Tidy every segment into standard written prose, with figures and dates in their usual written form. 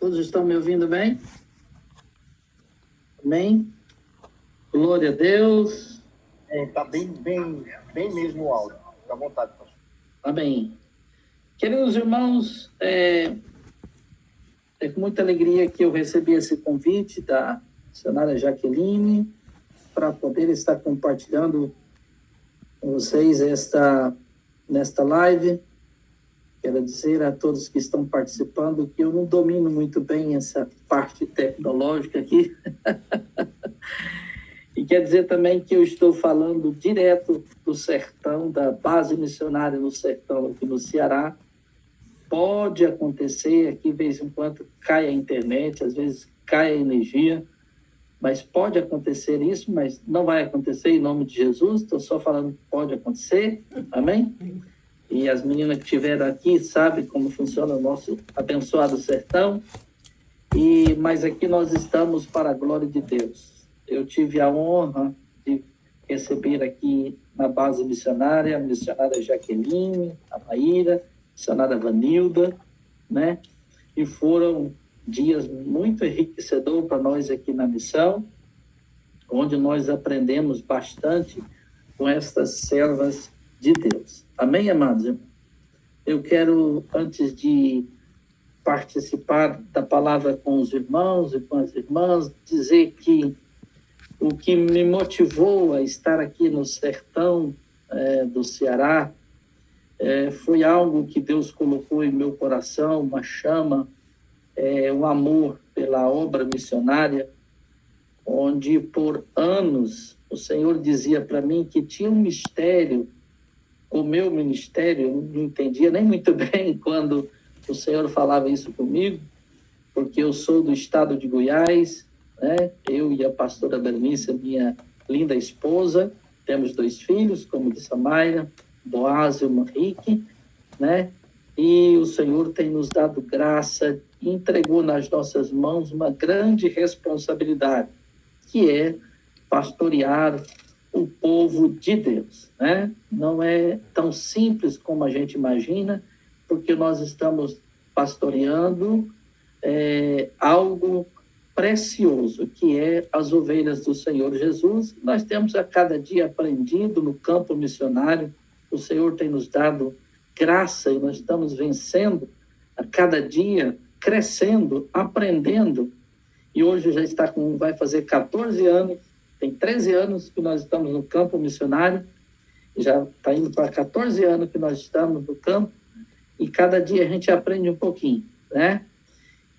Todos estão me ouvindo bem? Amém? Glória a Deus. Está bem mesmo o áudio. Fica à vontade, pastor. Amém. Queridos irmãos, é com muita alegria que eu recebi esse convite da missionária Jaqueline para poder estar compartilhando com vocês nesta live. Quero dizer a todos que estão participando que eu não domino muito bem essa parte tecnológica aqui. E quer dizer também que eu estou falando direto do sertão, da base missionária no sertão aqui no Ceará. Pode acontecer, aqui de vez em quando cai a internet, às vezes cai a energia, mas pode acontecer isso, mas não vai acontecer em nome de Jesus. Estou só falando que pode acontecer, amém? E as meninas que estiveram aqui sabem como funciona o nosso abençoado sertão. Mas aqui nós estamos para a glória de Deus. Eu tive a honra de receber aqui na base missionária, a missionária Jaqueline, a Maíra, a missionária Vanilda, né? E foram dias muito enriquecedores para nós aqui na missão, onde nós aprendemos bastante com estas servas de Deus. Amém, amados? Eu quero, antes de participar da palavra com os irmãos e com as irmãs, dizer que o que me motivou a estar aqui no sertão do Ceará foi algo que Deus colocou em meu coração, uma chama, um amor pela obra missionária, onde por anos o Senhor dizia para mim que tinha um mistério. O meu ministério, eu não entendia nem muito bem quando o Senhor falava isso comigo, porque eu sou do estado de Goiás, né? Eu e a pastora Bernice, minha linda esposa, temos 2 filhos, como disse a Mayra, Boaz e o Henrique, né? E o Senhor tem nos dado graça e entregou nas nossas mãos uma grande responsabilidade, que é pastorear o povo de Deus, né? Não é tão simples como a gente imagina, porque nós estamos pastoreando algo precioso, que é as ovelhas do Senhor Jesus. Nós temos a cada dia aprendido no campo missionário, o Senhor tem nos dado graça e nós estamos vencendo a cada dia, crescendo, aprendendo, e hoje já vai fazer 14 anos, tem 13 anos que nós estamos no campo missionário, já está indo para 14 anos que nós estamos no campo, e cada dia a gente aprende um pouquinho, né?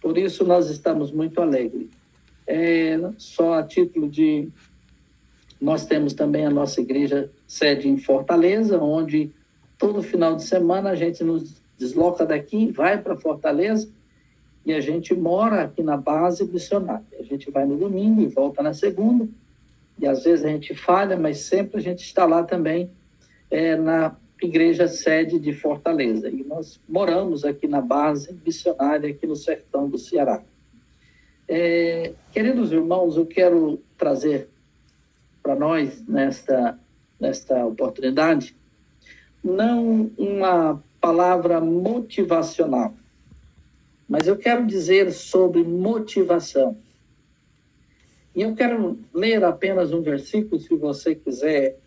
Por isso nós estamos muito alegres. Só a título de... Nós temos também a nossa igreja sede em Fortaleza, onde todo final de semana a gente nos desloca daqui, vai para Fortaleza, e a gente mora aqui na base missionária. A gente vai no domingo e volta na segunda, e às vezes a gente falha, mas sempre a gente está lá também, na igreja sede de Fortaleza. E nós moramos aqui na base missionária, aqui no sertão do Ceará. Queridos irmãos, eu quero trazer para nós, nesta oportunidade, não uma palavra motivacional, mas eu quero dizer sobre motivação. E eu quero ler apenas um versículo, se você quiser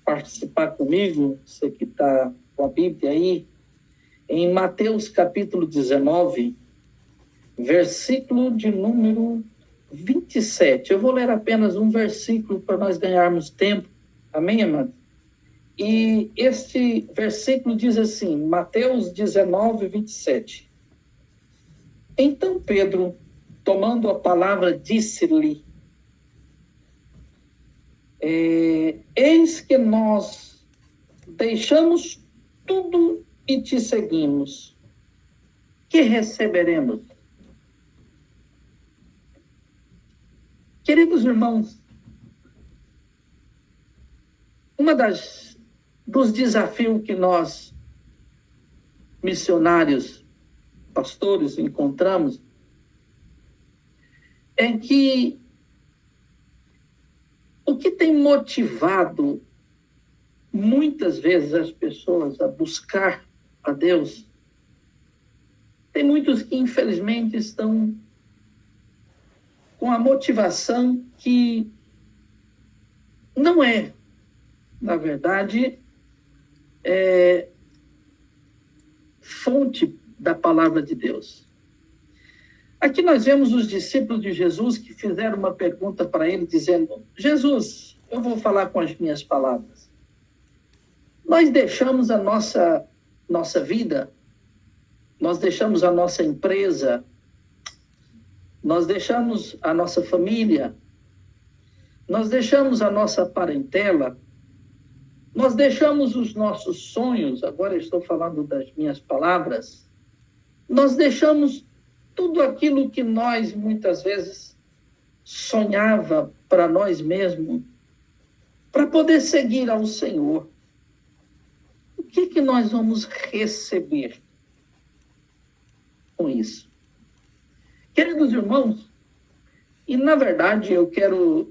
participar comigo, você que está com a Bíblia aí, em Mateus capítulo 19, versículo de número 27. Eu vou ler apenas um versículo para nós ganharmos tempo. Amém, amado? E este versículo diz assim, Mateus 19, 27. Então Pedro, tomando a palavra, disse-lhe, eis que nós deixamos tudo e te seguimos. Que receberemos? Queridos irmãos, dos desafios que nós, missionários, pastores, encontramos, é que o que tem motivado muitas vezes as pessoas a buscar a Deus, tem muitos que infelizmente estão com a motivação que não é, na verdade, fonte da palavra de Deus. Aqui nós vemos os discípulos de Jesus que fizeram uma pergunta para ele, dizendo: Jesus, eu vou falar com as minhas palavras. Nós deixamos a nossa vida, nós deixamos a nossa empresa, nós deixamos a nossa família, nós deixamos a nossa parentela, nós deixamos os nossos sonhos, agora eu estou falando das minhas palavras, nós deixamos tudo aquilo que nós muitas vezes sonhava para nós mesmos, para poder seguir ao Senhor. O que nós vamos receber com isso? Queridos irmãos, e na verdade eu quero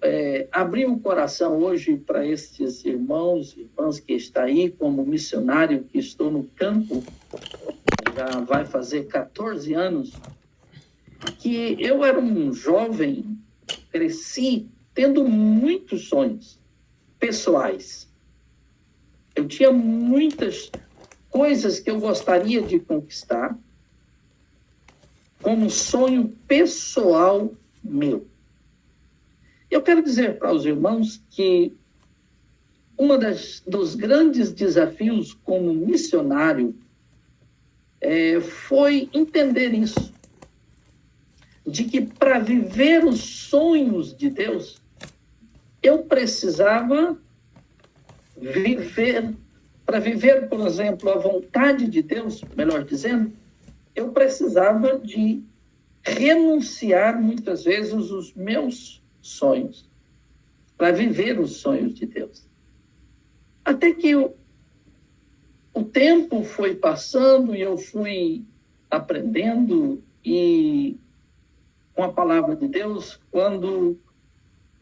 abrir o coração hoje para estes irmãos que estão aí como missionário, que estou no campo, já vai fazer 14 anos, que eu era um jovem, cresci tendo muitos sonhos pessoais. Eu tinha muitas coisas que eu gostaria de conquistar como sonho pessoal meu. Eu quero dizer para os irmãos que dos grandes desafios como missionário foi entender isso, de que para viver os sonhos de Deus, eu precisava para viver, por exemplo, a vontade de Deus, melhor dizendo, eu precisava de renunciar muitas vezes os meus sonhos, para viver os sonhos de Deus. Até que o tempo foi passando e eu fui aprendendo e com a palavra de Deus, quando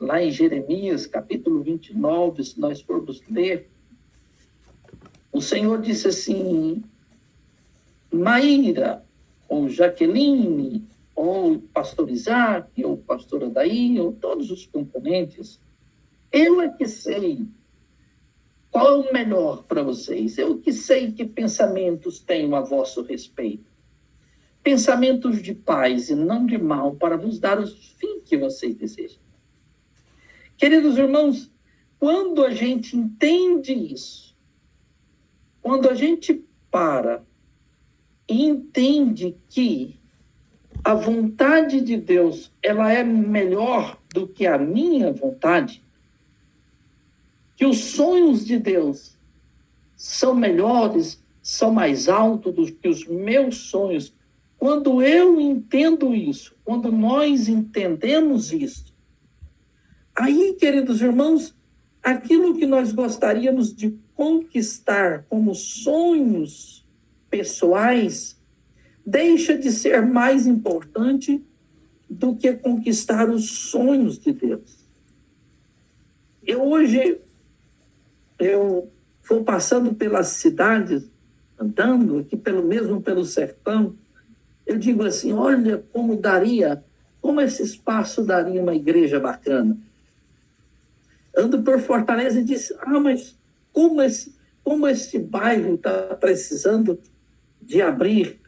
lá em Jeremias, capítulo 29, se nós formos ler, o Senhor disse assim: Maíra, ou Jaqueline, ou pastor Isaac, ou pastor Adaí, ou todos os componentes, eu é que sei qual é o melhor para vocês. Eu que sei que pensamentos tenho a vosso respeito. Pensamentos de paz e não de mal, para vos dar o fim que vocês desejam. Queridos irmãos, quando a gente entende isso, quando a gente para e entende que a vontade de Deus, ela é melhor do que a minha vontade, que os sonhos de Deus são melhores, são mais altos do que os meus sonhos. Quando eu entendo isso, quando nós entendemos isso, aí, queridos irmãos, aquilo que nós gostaríamos de conquistar como sonhos pessoais deixa de ser mais importante do que conquistar os sonhos de Deus. Hoje eu vou passando pelas cidades, andando aqui mesmo pelo sertão, eu digo assim: olha como esse espaço daria uma igreja bacana. Ando por Fortaleza e disse: mas como esse bairro está precisando de abrir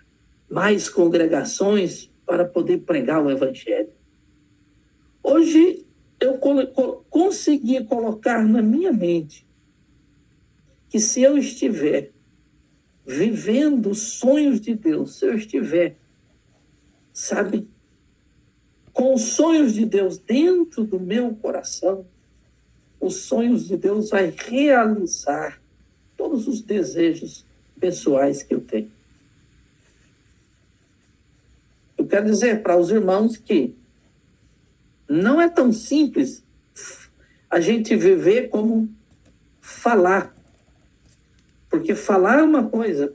mais congregações para poder pregar o evangelho. Hoje eu consegui colocar na minha mente que se eu estiver vivendo os sonhos de Deus, se eu estiver, com os sonhos de Deus dentro do meu coração, os sonhos de Deus vai realizar todos os desejos pessoais que eu tenho. Eu quero dizer para os irmãos que não é tão simples a gente viver como falar. Porque falar é uma coisa,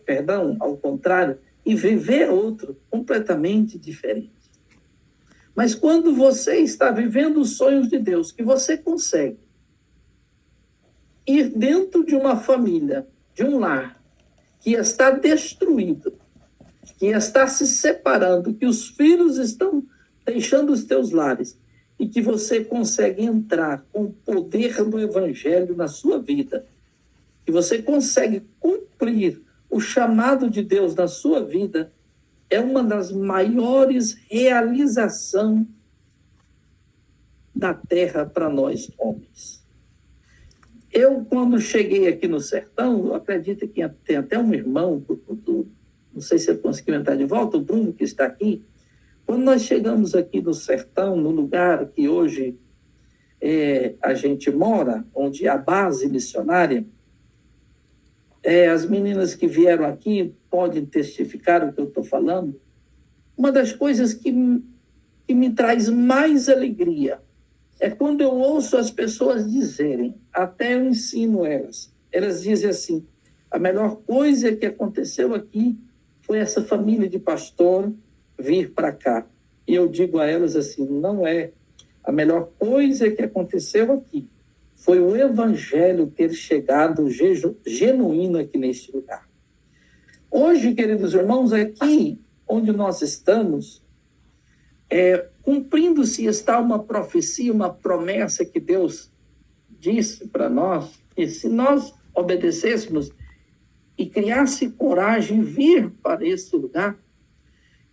ao contrário, e viver é outro, completamente diferente. Mas quando você está vivendo os sonhos de Deus, que você consegue ir dentro de uma família, de um lar, que está destruído, que está se separando, que os filhos estão deixando os teus lares, e que você consegue entrar com o poder do Evangelho na sua vida, que você consegue cumprir o chamado de Deus na sua vida, é uma das maiores realizações da terra para nós homens. Eu, quando cheguei aqui no sertão, eu acredito que tem até um irmão, não sei se eu consegui entrar de volta, o Bruno, que está aqui. Quando nós chegamos aqui no sertão, no lugar que hoje a gente mora, onde a base missionária, as meninas que vieram aqui podem testificar o que eu estou falando. Uma das coisas que me traz mais alegria é quando eu ouço as pessoas dizerem, até eu ensino elas dizem assim, a melhor coisa que aconteceu aqui foi essa família de pastor vir para cá. E eu digo a elas assim, não é. A melhor coisa que aconteceu aqui foi o Evangelho ter chegado genuíno aqui neste lugar. Hoje, queridos irmãos, aqui onde nós estamos, cumprindo-se está uma profecia, uma promessa que Deus disse para nós, que se nós obedecêssemos e criasse coragem vir para esse lugar,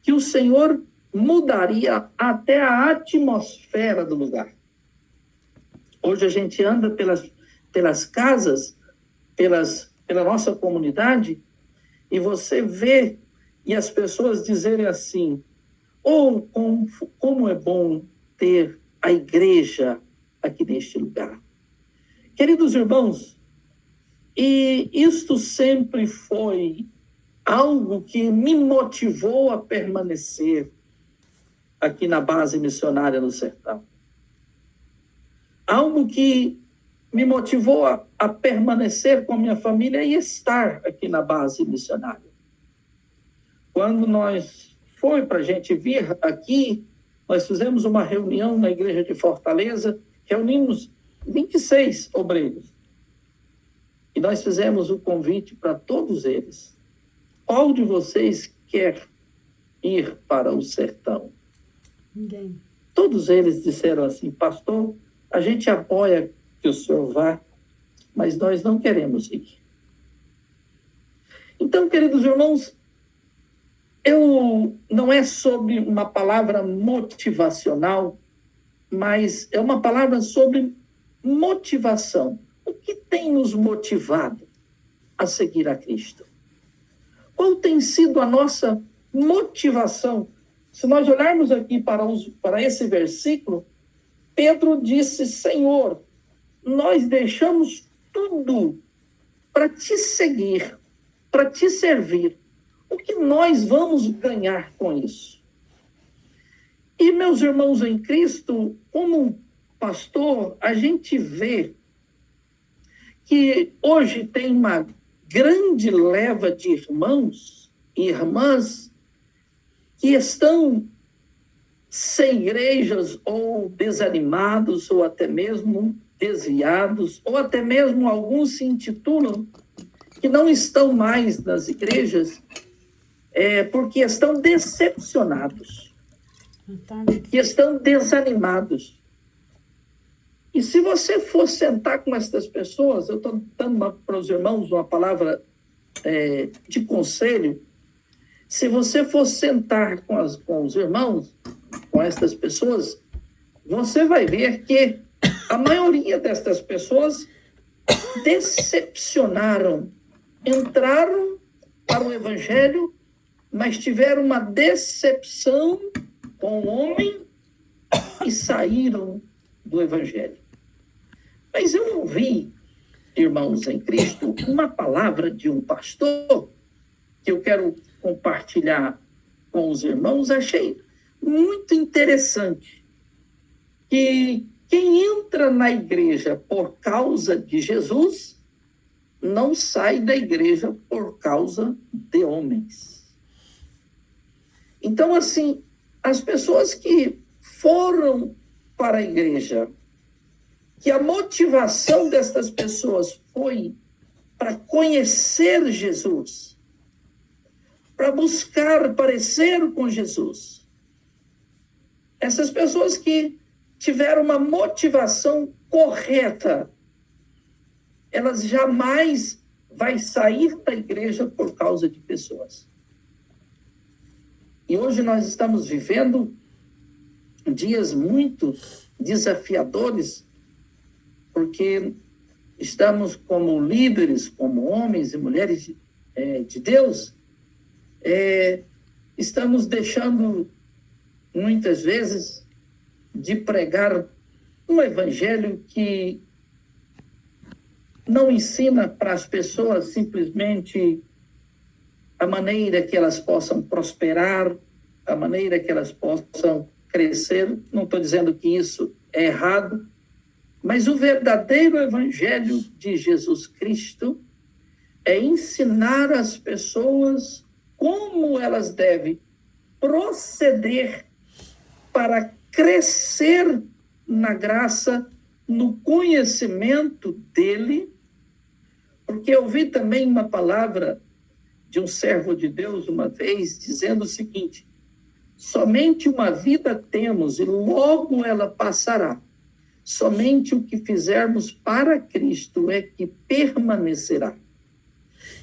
que o Senhor mudaria até a atmosfera do lugar. Hoje a gente anda pelas casas, pela nossa comunidade, e você vê, e as pessoas dizerem assim, como é bom ter a igreja aqui neste lugar. Queridos irmãos, e isto sempre foi algo que me motivou a permanecer aqui na base missionária no sertão. Algo que me motivou a permanecer com a minha família e estar aqui na base missionária. Quando foi para a gente vir aqui, nós fizemos uma reunião na igreja de Fortaleza, reunimos 26 obreiros. E nós fizemos o convite para todos eles. Qual de vocês quer ir para o sertão? Ninguém. Todos eles disseram assim, pastor, a gente apoia que o senhor vá, mas nós não queremos ir. Então, queridos irmãos, não é sobre uma palavra motivacional, mas é uma palavra sobre motivação. O que tem nos motivado a seguir a Cristo? Qual tem sido a nossa motivação? Se nós olharmos aqui para esse versículo, Pedro disse, Senhor, nós deixamos tudo para te seguir, para te servir. O que nós vamos ganhar com isso? E, meus irmãos em Cristo, como pastor, a gente vê que hoje tem uma grande leva de irmãos e irmãs que estão sem igrejas ou desanimados, ou até mesmo desviados, ou até mesmo alguns se intitulam que não estão mais nas igrejas porque estão decepcionados, que estão desanimados. E se você for sentar com essas pessoas, eu estou dando para os irmãos uma palavra de conselho, se você for sentar com os irmãos, com essas pessoas, você vai ver que a maioria destas pessoas decepcionaram, entraram para o Evangelho, mas tiveram uma decepção com o homem e saíram do Evangelho. Mas eu ouvi, irmãos em Cristo, uma palavra de um pastor que eu quero compartilhar com os irmãos, achei muito interessante, que quem entra na igreja por causa de Jesus não sai da igreja por causa de homens. Então, assim, as pessoas que foram para a igreja, que a motivação destas pessoas foi para conhecer Jesus, para buscar parecer com Jesus. Essas pessoas que tiver uma motivação correta, elas jamais vai sair da igreja por causa de pessoas. E hoje nós estamos vivendo dias muito desafiadores, porque estamos como líderes, como homens e mulheres de Deus, estamos deixando, muitas vezes, de pregar um evangelho que não ensina para as pessoas simplesmente a maneira que elas possam prosperar, a maneira que elas possam crescer. Não estou dizendo que isso é errado, mas o verdadeiro evangelho de Jesus Cristo é ensinar as pessoas como elas devem proceder para crescer na graça, no conhecimento dele. Porque eu vi também uma palavra de um servo de Deus uma vez dizendo o seguinte: somente uma vida temos e logo ela passará. Somente o que fizermos para Cristo é que permanecerá.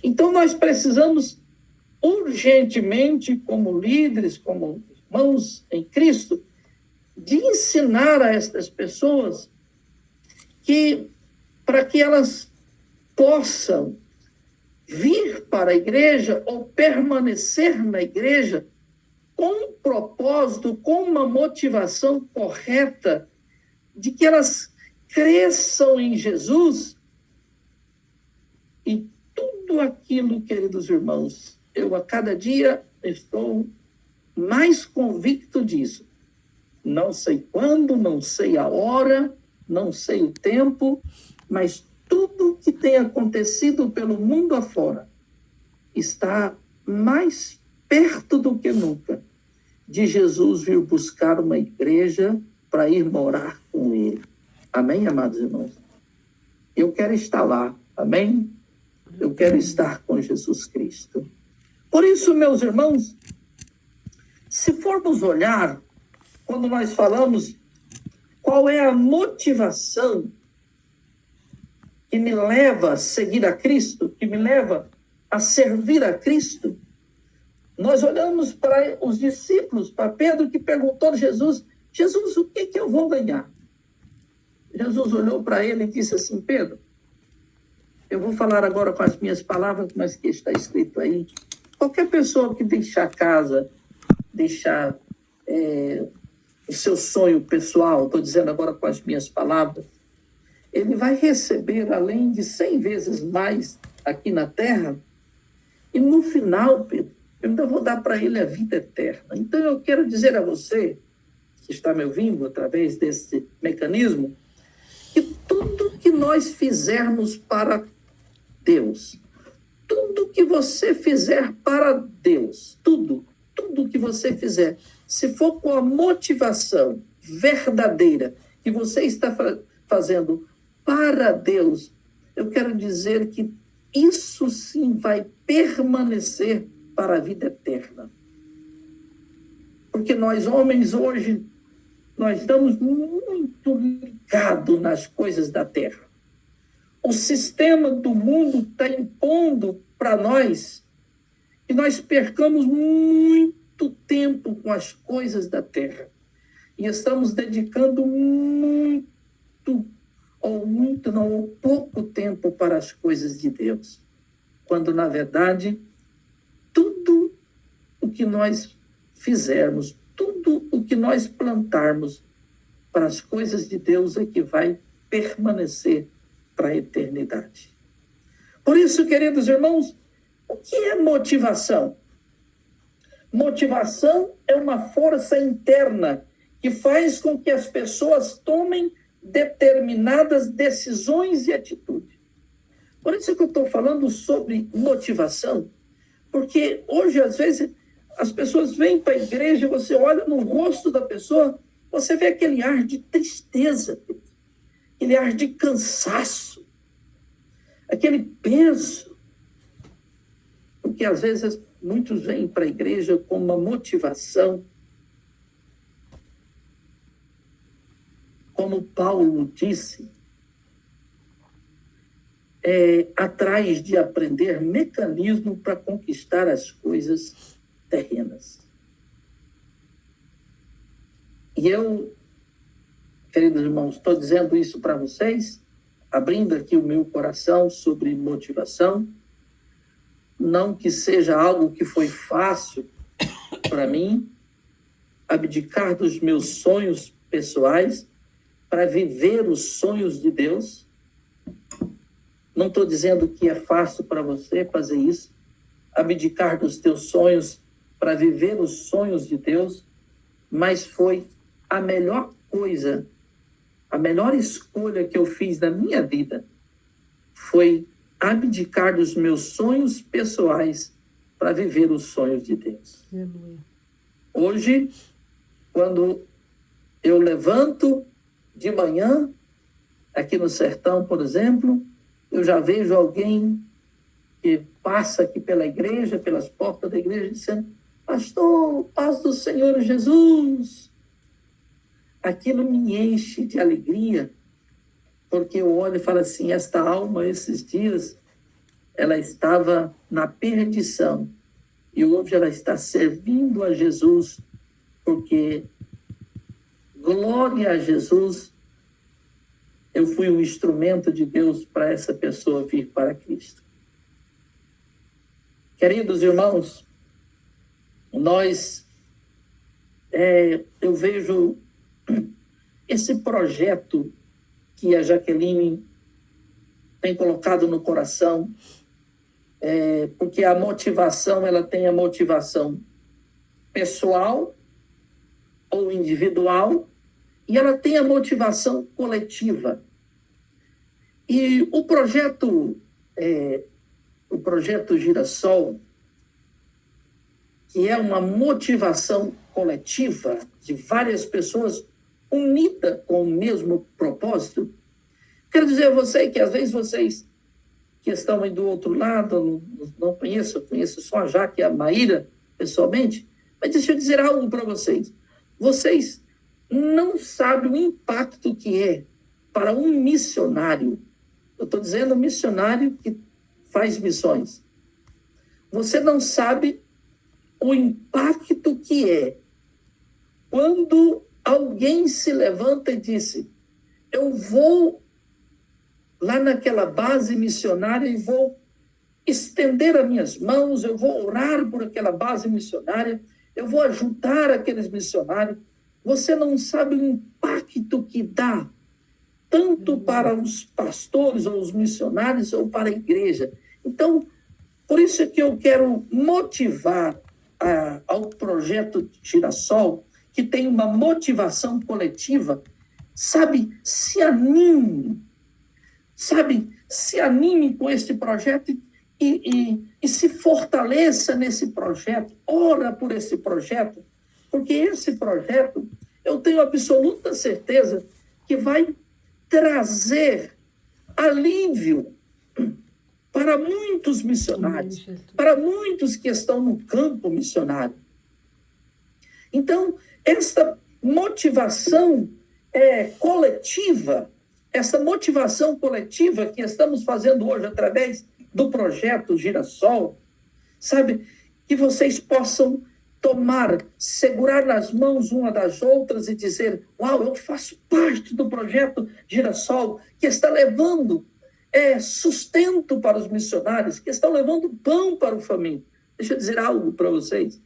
Então nós precisamos urgentemente, como líderes, como irmãos em Cristo, de ensinar a estas pessoas que, para que elas possam vir para a igreja ou permanecer na igreja com um propósito, com uma motivação correta, de que elas cresçam em Jesus. E tudo aquilo, queridos irmãos, eu a cada dia estou mais convicto disso. Não sei quando, não sei a hora, não sei o tempo, mas tudo que tem acontecido pelo mundo afora está mais perto do que nunca de Jesus vir buscar uma igreja para ir morar com ele. Amém, amados irmãos? Eu quero estar lá, amém? Eu quero estar com Jesus Cristo. Por isso, meus irmãos, se formos olhar, quando nós falamos qual é a motivação que me leva a seguir a Cristo, que me leva a servir a Cristo, nós olhamos para os discípulos, para Pedro, que perguntou a Jesus: Jesus, o que eu vou ganhar? Jesus olhou para ele e disse assim: Pedro, eu vou falar agora com as minhas palavras, mas que está escrito aí. Qualquer pessoa que deixar casa, deixar o seu sonho pessoal, estou dizendo agora com as minhas palavras, ele vai receber além de 100 vezes mais aqui na terra, e no final, Pedro, eu ainda vou dar para ele a vida eterna. Então eu quero dizer a você, que está me ouvindo através desse mecanismo, que tudo que nós fizermos para Deus, tudo que você fizer para Deus, tudo que você fizer, se for com a motivação verdadeira que você está fazendo para Deus, eu quero dizer que isso sim vai permanecer para a vida eterna. Porque nós, homens, hoje, nós estamos muito ligados nas coisas da terra. O sistema do mundo está impondo para nós que nós percamos muito tempo com as coisas da terra. E estamos dedicando pouco tempo para as coisas de Deus. Quando, na verdade, tudo o que nós fizermos, tudo o que nós plantarmos para as coisas de Deus é que vai permanecer para a eternidade. Por isso, queridos irmãos, o que é motivação? Motivação é uma força interna que faz com que as pessoas tomem determinadas decisões e atitudes. Por isso que eu estou falando sobre motivação, porque hoje, às vezes, as pessoas vêm para a igreja, você olha no rosto da pessoa, você vê aquele ar de tristeza, aquele ar de cansaço, aquele peso. Porque, às vezes, muitos vêm para a igreja com uma motivação como Paulo disse, atrás de aprender mecanismo para conquistar as coisas terrenas. E eu, queridos irmãos, estou dizendo isso para vocês, abrindo aqui o meu coração sobre motivação, não que seja algo que foi fácil para mim, abdicar dos meus sonhos pessoais para viver os sonhos de Deus. Não estou dizendo que é fácil para você fazer isso, abdicar dos teus sonhos para viver os sonhos de Deus, mas foi a melhor coisa, a melhor escolha que eu fiz na minha vida foi abdicar dos meus sonhos pessoais para viver os sonhos de Deus. Hoje, quando eu levanto de manhã, aqui no sertão, por exemplo, eu já vejo alguém que passa aqui pela igreja, pelas portas da igreja, dizendo: pastor, paz do Senhor Jesus. Aquilo me enche de alegria, porque eu olho e falo assim, esta alma, esses dias, ela estava na perdição, e hoje ela está servindo a Jesus, porque, glória a Jesus, eu fui um instrumento de Deus para essa pessoa vir para Cristo. Queridos irmãos, eu vejo esse projeto que a Jaqueline tem colocado no coração, porque a motivação, ela tem a motivação pessoal ou individual, e ela tem a motivação coletiva. E o projeto Girassol, que é uma motivação coletiva de várias pessoas unidas com o mesmo propósito. Quero dizer a você que às vezes vocês que estão aí do outro lado, não conheço só a Jaque e a Maíra pessoalmente, mas deixa eu dizer algo para vocês. Vocês não sabem o impacto que é para um missionário. Eu estou dizendo missionário que faz missões. Você não sabe o impacto que é quando alguém se levanta e diz: eu vou lá naquela base missionária e vou estender as minhas mãos, eu vou orar por aquela base missionária, eu vou ajudar aqueles missionários. Você não sabe o impacto que dá, tanto para os pastores ou os missionários ou para a igreja. Então, por isso é que eu quero motivar ao projeto Girassol, que tem uma motivação coletiva. Se anime com este projeto e se fortaleça nesse projeto, ora por esse projeto, porque esse projeto, eu tenho absoluta certeza que vai trazer alívio para muitos missionários, para muitos que estão no campo missionário. Então, essa motivação coletiva, essa motivação coletiva que estamos fazendo hoje através do projeto Girassol, que vocês possam segurar nas mãos uma das outras e dizer: uau, eu faço parte do projeto Girassol, que está levando sustento para os missionários, que estão levando pão para o faminto. Deixa eu dizer algo para vocês.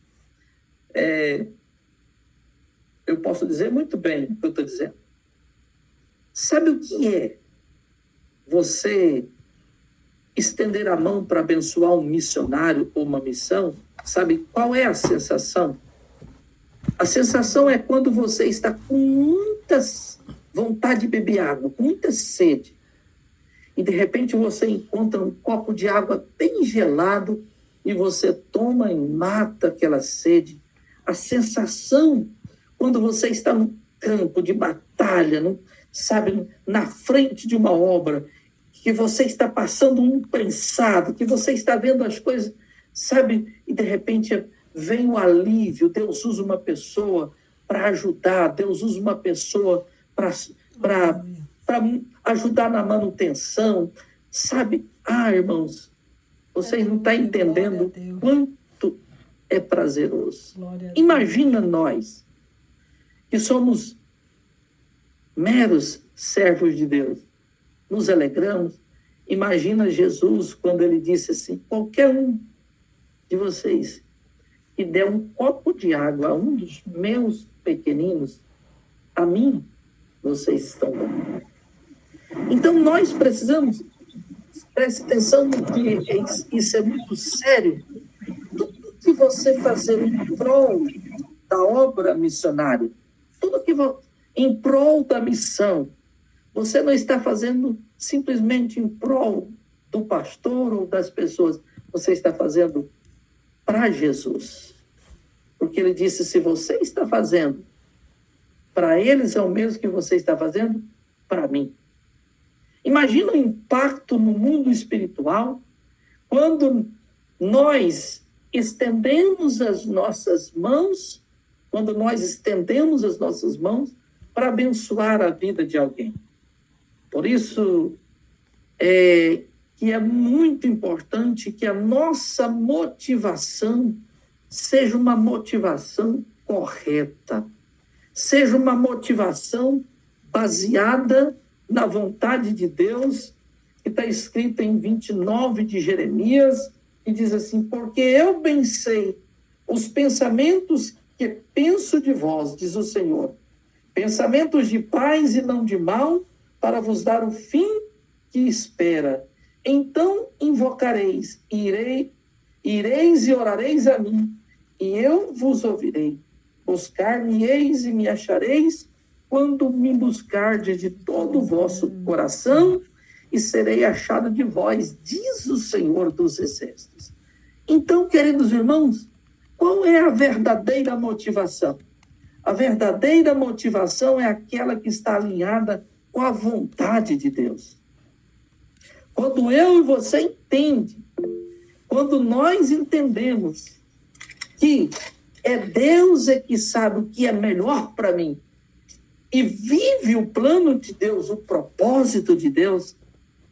Eu posso dizer muito bem o que eu estou dizendo. Sabe o que é você estender a mão para abençoar um missionário ou uma missão? Sabe qual é a sensação? A sensação é quando você está com muita vontade de beber água, com muita sede, e de repente você encontra um copo de água bem gelado e você toma e mata aquela sede. A sensação quando você está no campo de batalha, na frente de uma obra, que você está passando um prensado, que você está vendo as coisas, e de repente vem o alívio. Deus usa uma pessoa para ajudar, Deus usa uma pessoa para para ajudar na manutenção, sabe? Irmãos, vocês não estão entendendo quanto é prazeroso. Imagina nós, que somos meros servos de Deus, nos alegramos. Imagina Jesus quando ele disse assim: qualquer um de vocês que der um copo de água a um dos meus pequeninos, a mim vocês estão dando. Então nós precisamos, preste atenção no que isso é muito sério, tudo que você fazer em prol da obra missionária, tudo que em prol da missão, você não está fazendo simplesmente em prol do pastor ou das pessoas, você está fazendo para Jesus. Porque ele disse: se você está fazendo para eles, é o mesmo que você está fazendo para mim. Imagina o impacto no mundo espiritual quando nós estendemos as nossas mãos, para abençoar a vida de alguém. Por isso, que é muito importante que a nossa motivação seja uma motivação correta, seja uma motivação baseada na vontade de Deus, que está escrita em 29 de Jeremias, que diz assim: porque eu bem sei os pensamentos que penso de vós, diz o Senhor, pensamentos de paz e não de mal, para vos dar o fim que espera. Então invocareis, ireis e orareis a mim, e eu vos ouvirei. Buscar-me-eis e me achareis, quando me buscardes de todo o vosso coração, e serei achado de vós, diz o Senhor dos Exércitos. Então, queridos irmãos, qual é a verdadeira motivação? A verdadeira motivação é aquela que está alinhada com a vontade de Deus. Quando eu e você entende, quando nós entendemos que é Deus que sabe o que é melhor para mim, e vive o plano de Deus, o propósito de Deus,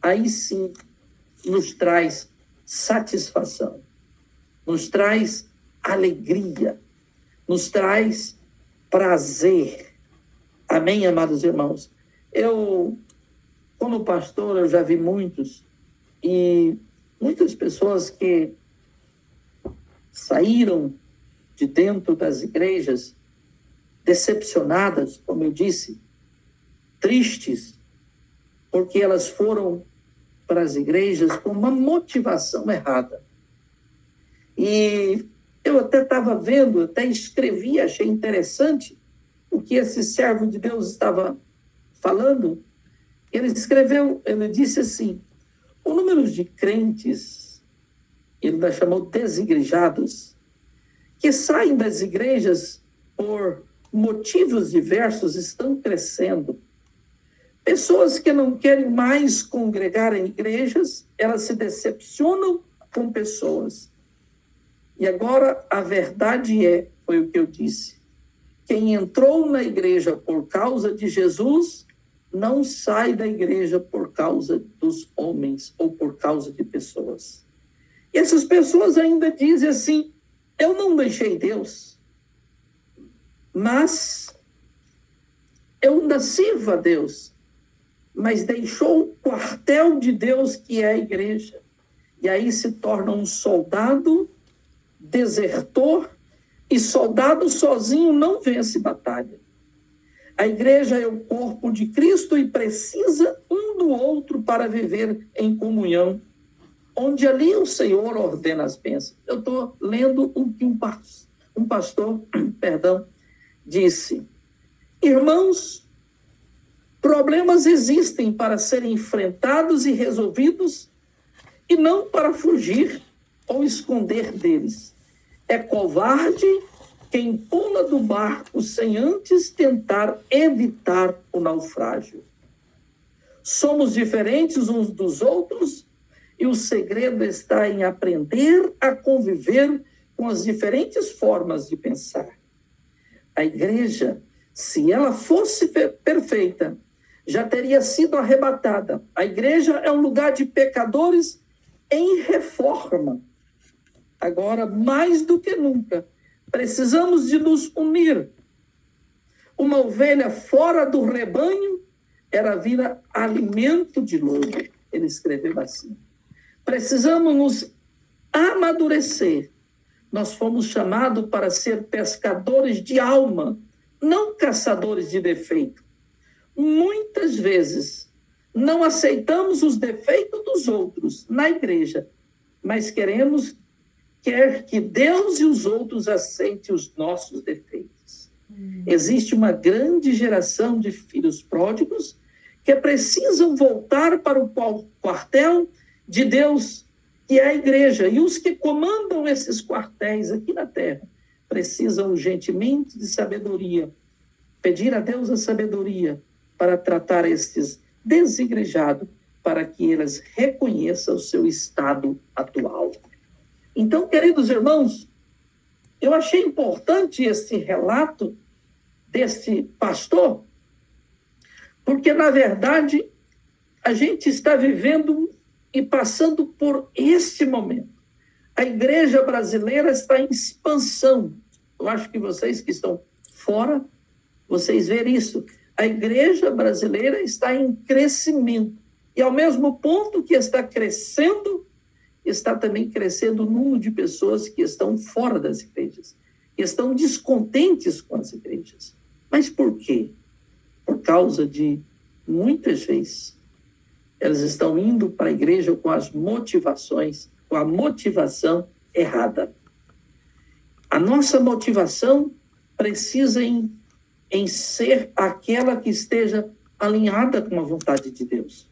aí sim nos traz satisfação, nos traz alegria, nos traz prazer. Amém, amados irmãos? Eu, como pastor, eu já vi muitas pessoas que saíram de dentro das igrejas decepcionadas, como eu disse, tristes, porque elas foram para as igrejas com uma motivação errada. E eu até estava vendo, até escrevi, achei interessante o que esse servo de Deus estava falando. Ele escreveu, ele disse assim: o número de crentes, ele ainda chamou desigrejados, que saem das igrejas por motivos diversos, estão crescendo. Pessoas que não querem mais congregar em igrejas, elas se decepcionam com pessoas. E agora a verdade foi o que eu disse: quem entrou na igreja por causa de Jesus, não sai da igreja por causa dos homens ou por causa de pessoas. E essas pessoas ainda dizem assim: eu não deixei Deus, mas eu ainda sirvo a Deus, mas deixou o quartel de Deus, que é a igreja. E aí se torna um soldado desertor, e soldado sozinho não vence batalha. A igreja é o corpo de Cristo e precisa um do outro para viver em comunhão, onde ali o Senhor ordena as bênçãos. Eu estou lendo o que um pastor disse: irmãos, problemas existem para serem enfrentados e resolvidos, e não para fugir ou esconder deles. É covarde quem pula do barco sem antes tentar evitar o naufrágio. Somos diferentes uns dos outros, e o segredo está em aprender a conviver com as diferentes formas de pensar. A igreja, se ela fosse perfeita, já teria sido arrebatada. A igreja é um lugar de pecadores em reforma. Agora, mais do que nunca, precisamos de nos unir. Uma ovelha fora do rebanho era vira alimento de lobo. Ele escreveu assim. Precisamos nos amadurecer. Nós fomos chamados para ser pescadores de alma, não caçadores de defeito. Muitas vezes não aceitamos os defeitos dos outros na igreja, mas quer que Deus e os outros aceitem os nossos defeitos. Existe uma grande geração de filhos pródigos que precisam voltar para o quartel de Deus, que é a igreja. E os que comandam esses quartéis aqui na terra precisam urgentemente de sabedoria. Pedir a Deus a sabedoria para tratar esses desigrejados, para que eles reconheçam o seu estado atual. Então, queridos irmãos, eu achei importante esse relato desse pastor, porque, na verdade, a gente está vivendo e passando por este momento. A igreja brasileira está em expansão. Eu acho que vocês que estão fora, vocês verem isso. A igreja brasileira está em crescimento. E, ao mesmo ponto que está crescendo, está também crescendo o número de pessoas que estão fora das igrejas, que estão descontentes com as igrejas. Mas por quê? Por causa de, muitas vezes, elas estão indo para a igreja com as motivações, com a motivação errada. A nossa motivação precisa em ser aquela que esteja alinhada com a vontade de Deus.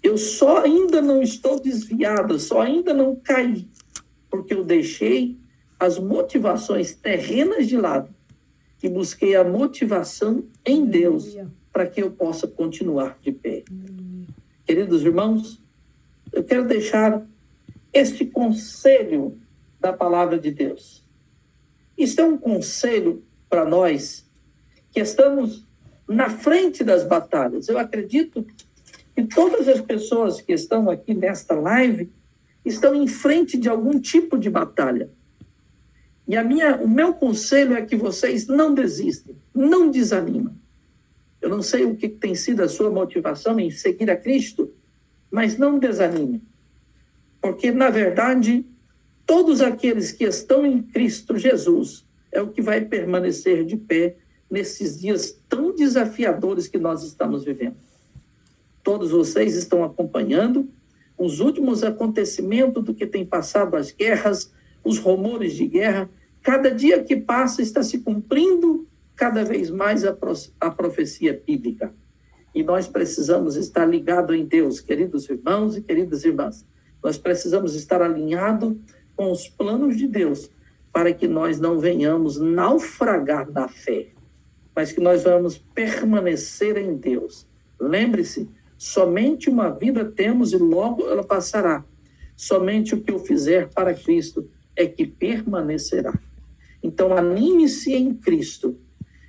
Eu só ainda não estou desviada, só ainda não caí, porque eu deixei as motivações terrenas de lado e busquei a motivação em Deus para que eu possa continuar de pé. Queridos irmãos, eu quero deixar este conselho da palavra de Deus. Isso é um conselho para nós que estamos na frente das batalhas. Eu acredito que todas as pessoas que estão aqui nesta live estão em frente de algum tipo de batalha. E o meu conselho é que vocês não desistem, não desanimem. Eu não sei o que tem sido a sua motivação em seguir a Cristo, mas não desanime. Porque, na verdade, todos aqueles que estão em Cristo Jesus é o que vai permanecer de pé nesses dias tão desafiadores que nós estamos vivendo. Todos vocês estão acompanhando os últimos acontecimentos do que tem passado as guerras, os rumores de guerra. Cada dia que passa está se cumprindo cada vez mais a profecia bíblica. E nós precisamos estar ligados em Deus, queridos irmãos e queridas irmãs. Nós precisamos estar alinhados com os planos de Deus para que nós não venhamos naufragar na fé, mas que nós vamos permanecer em Deus. Lembre-se, somente uma vida temos e logo ela passará. Somente o que eu fizer para Cristo é que permanecerá. Então, anime-se em Cristo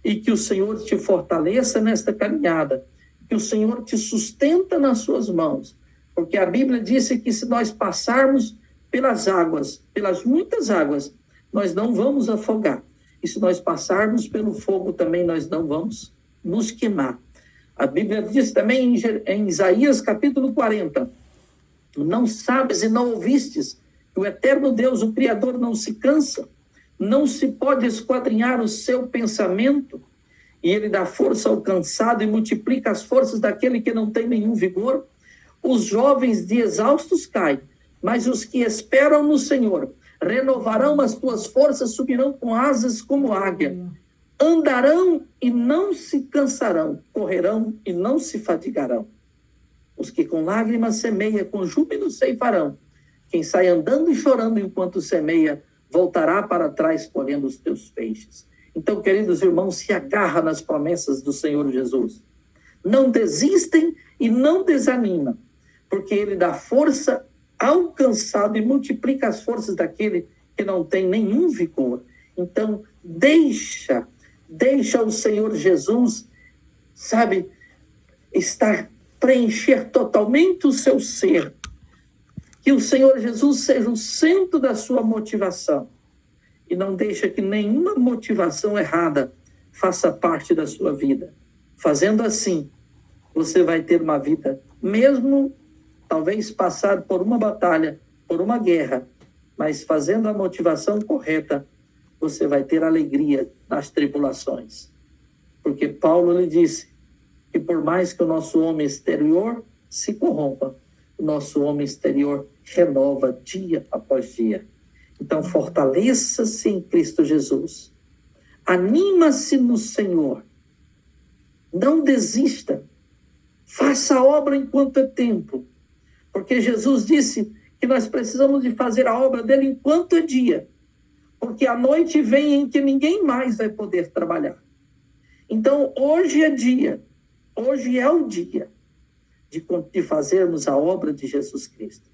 e que o Senhor te fortaleça nesta caminhada, que o Senhor te sustenta nas suas mãos, porque a Bíblia disse que se nós passarmos pelas águas, pelas muitas águas, nós não vamos afogar. E se nós passarmos pelo fogo também, nós não vamos nos queimar. A Bíblia diz também em Isaías capítulo 40, não sabes e não ouvistes que o eterno Deus, o Criador, não se cansa, não se pode esquadrinhar o seu pensamento, e ele dá força ao cansado e multiplica as forças daquele que não tem nenhum vigor. Os jovens de exaustos caem, mas os que esperam no Senhor renovarão as tuas forças, subirão com asas como águia. Andarão e não se cansarão, correrão e não se fadigarão. Os que com lágrimas semeia, com júbilo ceifarão. Quem sai andando e chorando enquanto semeia, voltará para trás colhendo os teus feixes. Então, queridos irmãos, se agarra nas promessas do Senhor Jesus. Não desistem e não desanimam, porque Ele dá força ao cansado e multiplica as forças daquele que não tem nenhum vigor. Então, deixa o Senhor Jesus, preencher totalmente o seu ser. Que o Senhor Jesus seja o centro da sua motivação. E não deixa que nenhuma motivação errada faça parte da sua vida. Fazendo assim, você vai ter uma vida, mesmo talvez passar por uma batalha, por uma guerra, mas fazendo a motivação correta, você vai ter alegria nas tribulações. Porque Paulo lhe disse que por mais que o nosso homem exterior se corrompa, o nosso homem exterior renova dia após dia. Então, fortaleça-se em Cristo Jesus. Anima-se no Senhor. Não desista. Faça a obra enquanto é tempo. Porque Jesus disse que nós precisamos de fazer a obra dele enquanto é dia. Porque a noite vem em que ninguém mais vai poder trabalhar. Então, hoje é dia. Hoje é o dia de fazermos a obra de Jesus Cristo.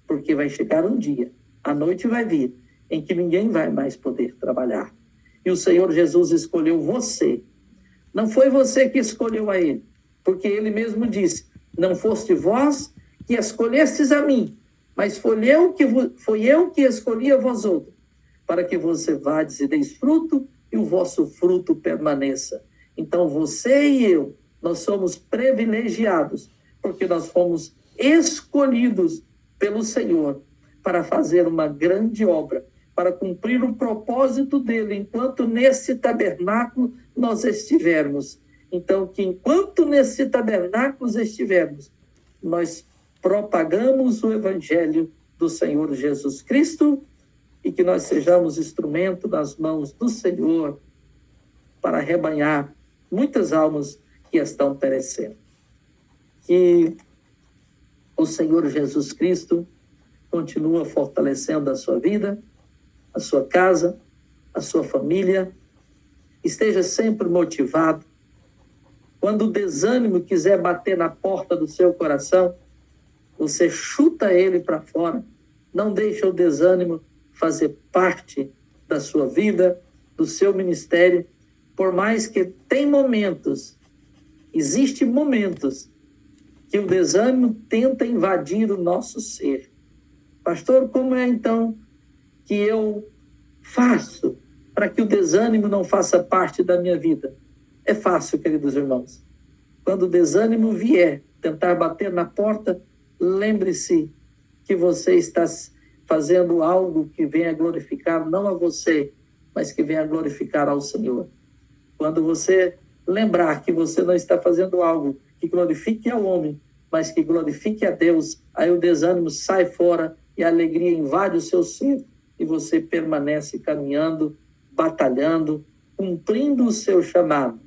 Porque vai chegar um dia, a noite vai vir, em que ninguém vai mais poder trabalhar. E o Senhor Jesus escolheu você. Não foi você que escolheu a ele, porque ele mesmo disse, não foste vós que escolhestes a mim, mas foi eu que escolhi a vós outros, para que você vades e deis fruto e o vosso fruto permaneça. Então você e eu, nós somos privilegiados, porque nós fomos escolhidos pelo Senhor para fazer uma grande obra, para cumprir o propósito dele, enquanto nesse tabernáculo nós estivermos. Então, que enquanto nesse tabernáculo estivermos, nós propagamos o evangelho do Senhor Jesus Cristo e que nós sejamos instrumento nas mãos do Senhor para arrebanhar muitas almas que estão perecendo. Que o Senhor Jesus Cristo continua fortalecendo a sua vida, a sua casa, a sua família. Esteja sempre motivado. Quando o desânimo quiser bater na porta do seu coração, você chuta ele para fora. Não deixa o desânimo fazer parte da sua vida, do seu ministério. Por mais que tem momentos, existem momentos que o desânimo tenta invadir o nosso ser. Pastor, como é então que eu faço para que o desânimo não faça parte da minha vida? É fácil, queridos irmãos. Quando o desânimo vier tentar bater na porta, lembre-se que você está fazendo algo que venha glorificar não a você, mas que venha glorificar ao Senhor. Quando você lembrar que você não está fazendo algo que glorifique ao homem, mas que glorifique a Deus, aí o desânimo sai fora e a alegria invade o seu ser e você permanece caminhando, batalhando, cumprindo o seu chamado.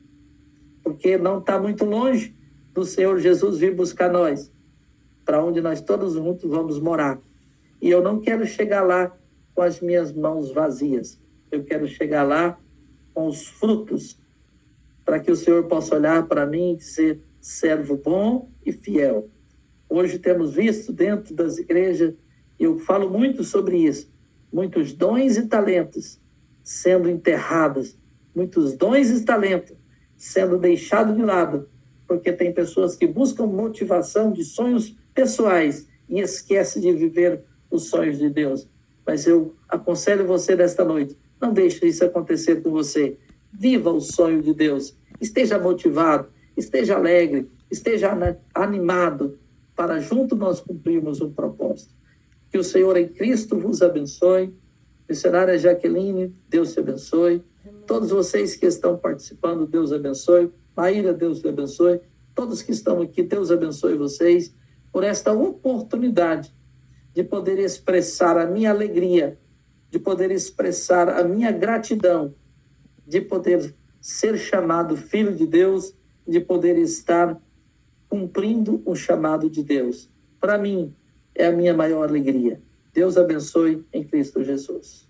Porque não está muito longe do Senhor Jesus vir buscar nós, para onde nós todos juntos vamos morar. E eu não quero chegar lá com as minhas mãos vazias. Eu quero chegar lá com os frutos, para que o Senhor possa olhar para mim e dizer, servo bom e fiel. Hoje temos visto dentro das igrejas, e eu falo muito sobre isso, muitos dons e talentos sendo enterrados, muitos dons e talentos sendo deixados de lado, porque tem pessoas que buscam motivação de sonhos pessoais e esquecem de viver os sonhos de Deus. Mas eu aconselho você nesta noite, não deixe isso acontecer com você. Viva o sonho de Deus, esteja motivado, esteja alegre, esteja animado, para junto nós cumprirmos um propósito. Que o Senhor em Cristo vos abençoe. Missionária Jaqueline, Deus te abençoe. Todos vocês que estão participando, Deus abençoe. Maíra, Deus te abençoe. Todos que estão aqui, Deus abençoe vocês por esta oportunidade de poder expressar a minha alegria, de poder expressar a minha gratidão, de poder ser chamado filho de Deus, de poder estar cumprindo o chamado de Deus. Para mim, é a minha maior alegria. Deus abençoe em Cristo Jesus.